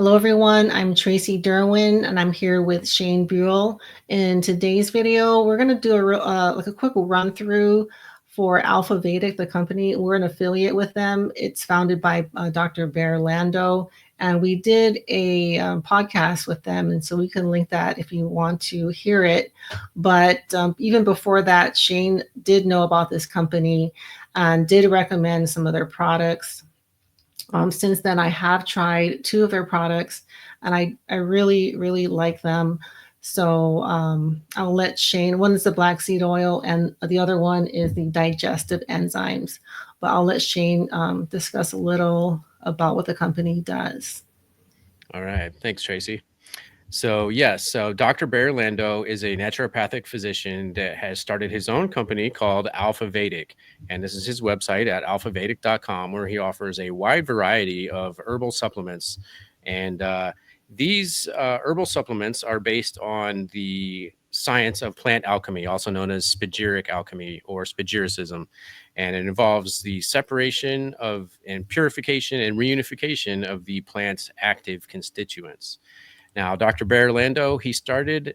Hello, everyone. I'm Traci Derwin, and I'm here with Shane Buell. In today's video, we're going to do a quick run through for Alfa Vedic, the company. We're an affiliate with them. It's founded by Dr. Barre Lando, and we did a podcast with them, and so we can link that if you want to hear it. But even before that, Shane did know about this company and did recommend some of their products. Since then, I have tried two of their products, and I really, really like them. So I'll let Shane, one is the black seed oil, and the other one is the digestive enzymes. But I'll let Shane discuss a little about what the company does. All right. Thanks, Traci. So, yes, so Dr. Barre Lando is a naturopathic physician that has started his own company called Alfa Vedic. And this is his website at alfavedic.com, where he offers a wide variety of herbal supplements. And these herbal supplements are based on the science of plant alchemy, also known as spagyric alchemy or spagyricism. And it involves the separation of and purification and reunification of the plant's active constituents. Now, Dr. Barre Lando, he started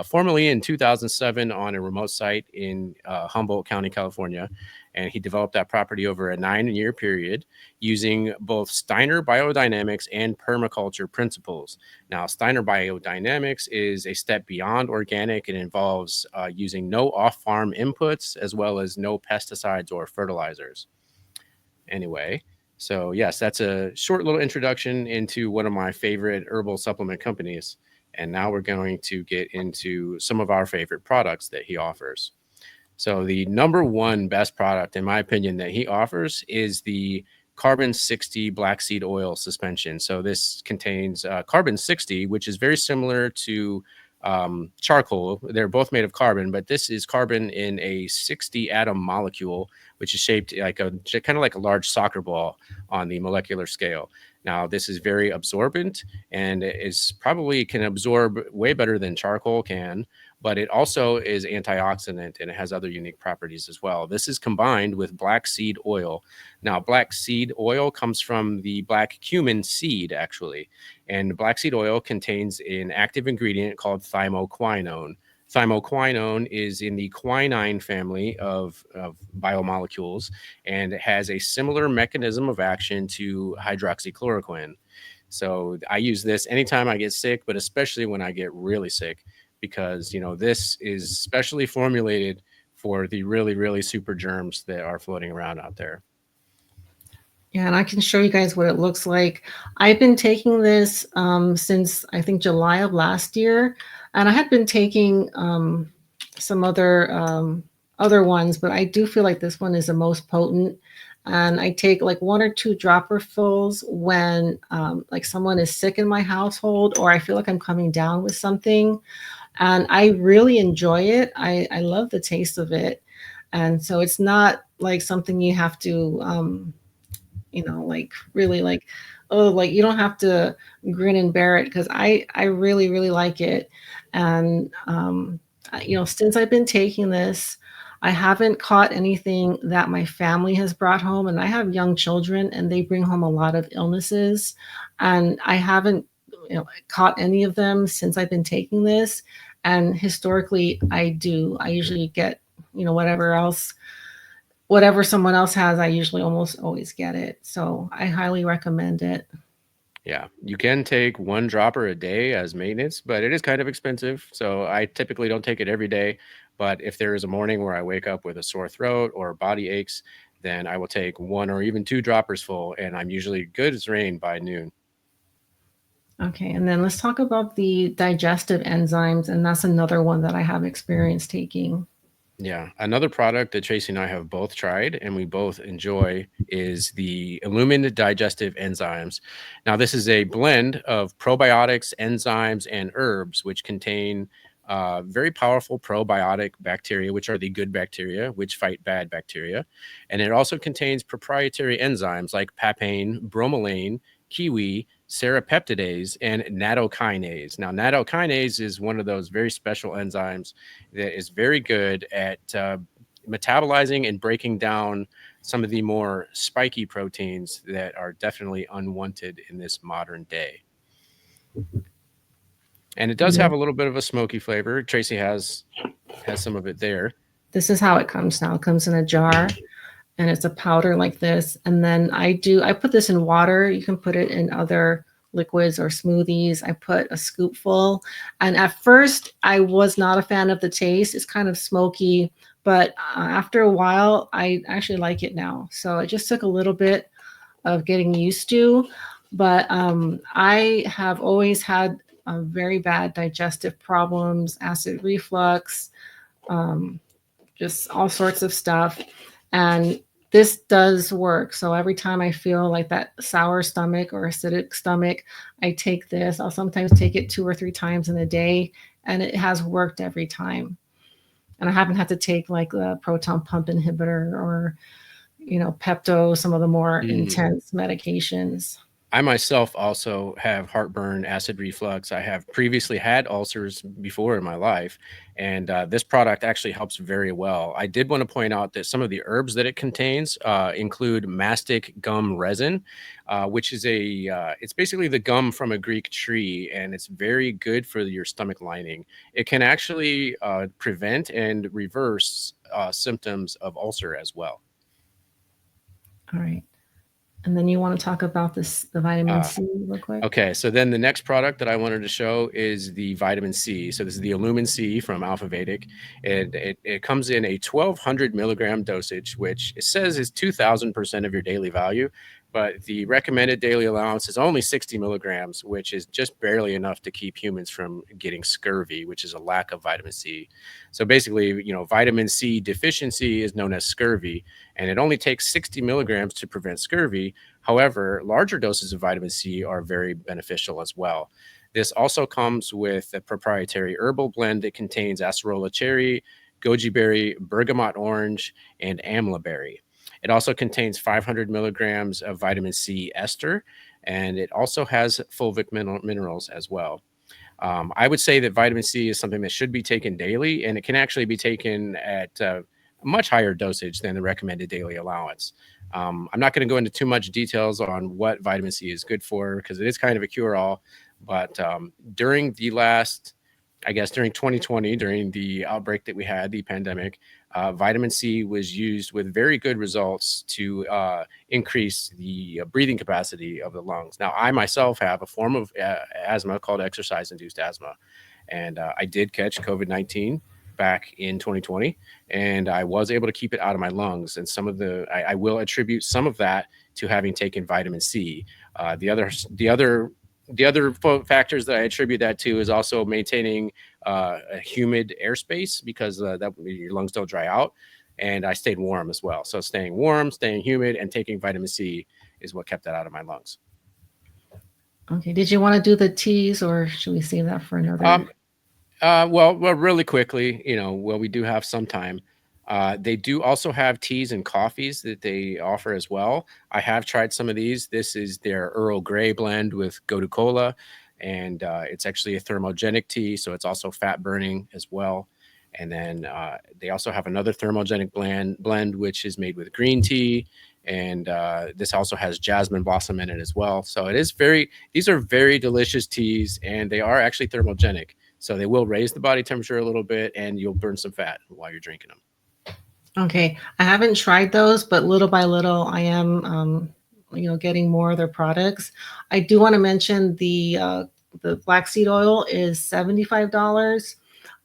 formally in 2007 on a remote site in Humboldt County, California, and he developed that property over a 9-year period using both Steiner biodynamics and permaculture principles. Now, Steiner biodynamics is a step beyond organic. It involves using no off-farm inputs as well as no pesticides or fertilizers. Anyway, so yes, that's a short little introduction into one of my favorite herbal supplement companies. And now we're going to get into some of our favorite products that he offers. So the number one best product, in my opinion, that he offers is the carbon 60 black seed oil suspension. So this contains carbon 60, which is very similar to charcoal. They're both made of carbon, but this is carbon in a 60 atom molecule, which is shaped like kind of like a large soccer ball on the molecular scale. Now, this is very absorbent and is probably can absorb way better than charcoal can, but it also is antioxidant and it has other unique properties as well. This is combined with black seed oil. Now, black seed oil comes from the black cumin seed, actually. And black seed oil contains an active ingredient called thymoquinone. Thymoquinone is in the quinine family of biomolecules, and it has a similar mechanism of action to hydroxychloroquine. So I use this anytime I get sick, but especially when I get really sick, because this is specially formulated for the really, really super germs that are floating around out there. Yeah, and I can show you guys what it looks like. I've been taking this since I think July of last year, and I had been taking some other ones, but I do feel like this one is the most potent. And I take like 1 or 2 dropperfuls when like someone is sick in my household, or I feel like I'm coming down with something, and I really enjoy it. I love the taste of it, and so it's not like something you have to like really like, oh, like you don't have to grin and bear it, because I really, really like it. And since I've been taking this, I haven't caught anything that my family has brought home, and I have young children and they bring home a lot of illnesses, and I haven't caught any of them since I've been taking this. And historically, I usually get whatever someone else has, I usually almost always get it. So I highly recommend it. Yeah, you can take 1 dropper a day as maintenance, but it is kind of expensive. So I typically don't take it every day. But if there is a morning where I wake up with a sore throat or body aches, then I will take 1 or even 2 droppers full, and I'm usually good as rain by noon. Okay, and then let's talk about the digestive enzymes, and that's another one that I have experience taking. Yeah. Another product that Tracy and I have both tried and we both enjoy is the Illumined Digestive Enzymes. Now, this is a blend of probiotics, enzymes, and herbs, which contain very powerful probiotic bacteria, which are the good bacteria, which fight bad bacteria. And it also contains proprietary enzymes like papain, bromelain, kiwi, serrapeptidase, and nattokinase. Now, nattokinase is one of those very special enzymes that is very good at metabolizing and breaking down some of the more spiky proteins that are definitely unwanted in this modern day. And it does have a little bit of a smoky flavor. Traci has some of it there. This is how it comes now. It comes in a jar, and it's a powder like this. And then I put this in water. You can put it in other liquids or smoothies. I put a scoopful. And at first, I was not a fan of the taste. It's kind of smoky, but after a while, I actually like it now. So it just took a little bit of getting used to. But I have always had very bad digestive problems, acid reflux, just all sorts of stuff. And this does work. So every time I feel like that sour stomach or acidic stomach, I take this. I'll sometimes take it 2 or 3 times in a day, and it has worked every time. And I haven't had to take like the proton pump inhibitor or, Pepto, some of the more intense medications. I myself also have heartburn, acid reflux. I have previously had ulcers before in my life, and this product actually helps very well. I did want to point out that some of the herbs that it contains include mastic gum resin, which is it's basically the gum from a Greek tree, and it's very good for your stomach lining. It can actually prevent and reverse symptoms of ulcer as well. All right. And then you want to talk about the vitamin C real quick? Okay, so then the next product that I wanted to show is the vitamin C. So this is the Illumined C from Alfa Vedic. It comes in a 1,200 milligram dosage, which it says is 2,000% of your daily value. But the recommended daily allowance is only 60 milligrams, which is just barely enough to keep humans from getting scurvy, which is a lack of vitamin C. So basically, vitamin C deficiency is known as scurvy, and it only takes 60 milligrams to prevent scurvy. However, larger doses of vitamin C are very beneficial as well. This also comes with a proprietary herbal blend that contains acerola cherry, goji berry, bergamot orange, and amla berry. It also contains 500 milligrams of vitamin C ester, and it also has fulvic minerals as well. I would say that vitamin C is something that should be taken daily, and it can actually be taken at a much higher dosage than the recommended daily allowance. I'm not going to go into too much details on what vitamin C is good for because it is kind of a cure-all. But during 2020, during the outbreak that we had, the pandemic, vitamin C was used with very good results to increase the breathing capacity of the lungs. Now, I myself have a form of asthma called exercise-induced asthma, and I did catch COVID-19 back in 2020, and I was able to keep it out of my lungs. And I will attribute some of that to having taken vitamin C. The other factors that I attribute that to is also maintaining a humid airspace because that your lungs don't dry out. And I stayed warm as well. So staying warm, staying humid, and taking vitamin C is what kept that out of my lungs. Okay. Did you want to do the teas, or should we save that for another? Well, really quickly, we do have some time. They do also have teas and coffees that they offer as well. I have tried some of these. This is their Earl Grey blend with Gotu Kola, and it's actually a thermogenic tea, so it's also fat burning as well. And then they also have another thermogenic blend, which is made with green tea, and this also has jasmine blossom in it as well. So these are very delicious teas, and they are actually thermogenic. So they will raise the body temperature a little bit, and you'll burn some fat while you're drinking them. Okay, I haven't tried those, but little by little, I am, getting more of their products. I do want to mention the black seed oil is $75.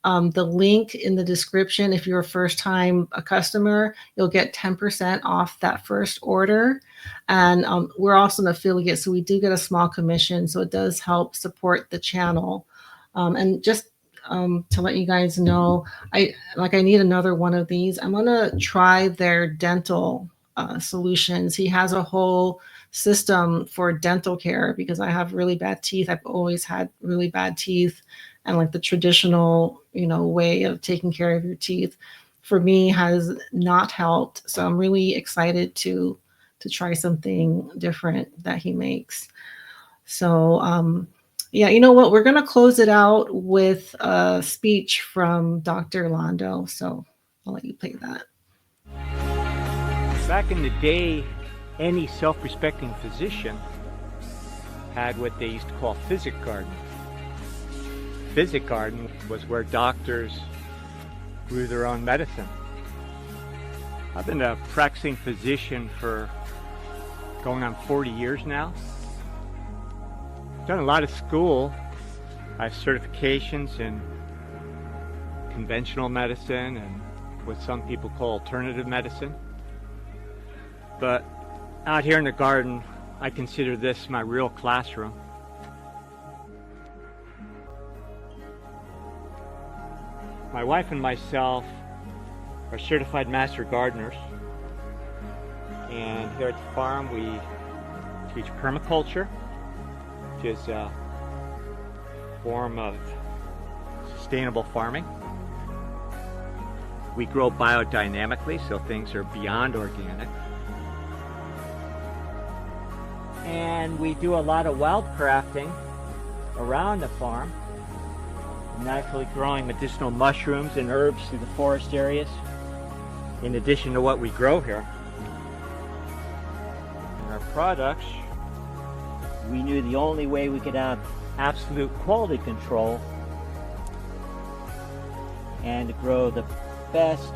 The link in the description, if you're a first-time customer, you'll get 10% off that first order. And we're also an affiliate, so we do get a small commission, so it does help support the channel. And just to let you guys know, I need another one of these. I'm gonna try their dental solutions. He has a whole system for dental care because I have really bad teeth. I've always had really bad teeth, and like the traditional, way of taking care of your teeth for me has not helped. So I'm really excited to try something different that he makes. So yeah, you know what? We're going to close it out with a speech from Dr. Lando. So I'll let you play that. Back in the day, any self-respecting physician had what they used to call physic garden. Physic garden was where doctors grew their own medicine. I've been a practicing physician for going on 40 years now. Done a lot of school. I have certifications in conventional medicine and what some people call alternative medicine. But out here in the garden, I consider this my real classroom. My wife and myself are certified master gardeners. And here at the farm, we teach permaculture, which is a form of sustainable farming. We grow biodynamically, so things are beyond organic. And we do a lot of wild crafting around the farm, naturally growing medicinal mushrooms and herbs through the forest areas, in addition to what we grow here. In our products, we knew the only way we could have absolute quality control and to grow the best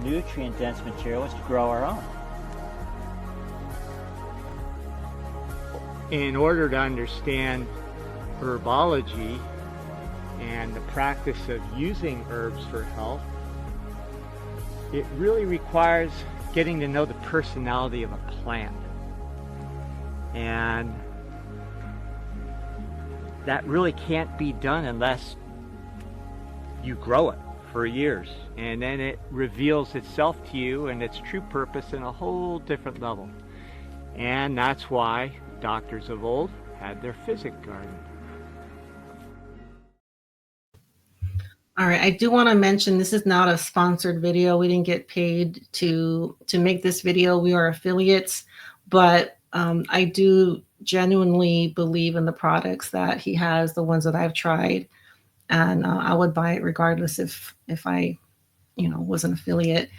nutrient-dense material was to grow our own. In order to understand herbology and the practice of using herbs for health, it really requires getting to know the personality of a plant. And that really can't be done unless you grow it for years, and then it reveals itself to you and its true purpose in a whole different level. And that's why doctors of old had their physic garden. All right, I do want to mention this is not a sponsored video. We didn't get paid to make this video. We are affiliates, but I do genuinely believe in the products that he has, the ones that I've tried, and I would buy it regardless if I, was an affiliate.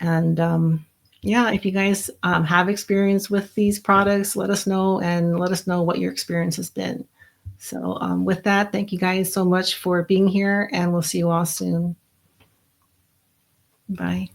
And yeah, if you guys have experience with these products, let us know, and let us know what your experience has been. So with that, thank you guys so much for being here, and we'll see you all soon. Bye.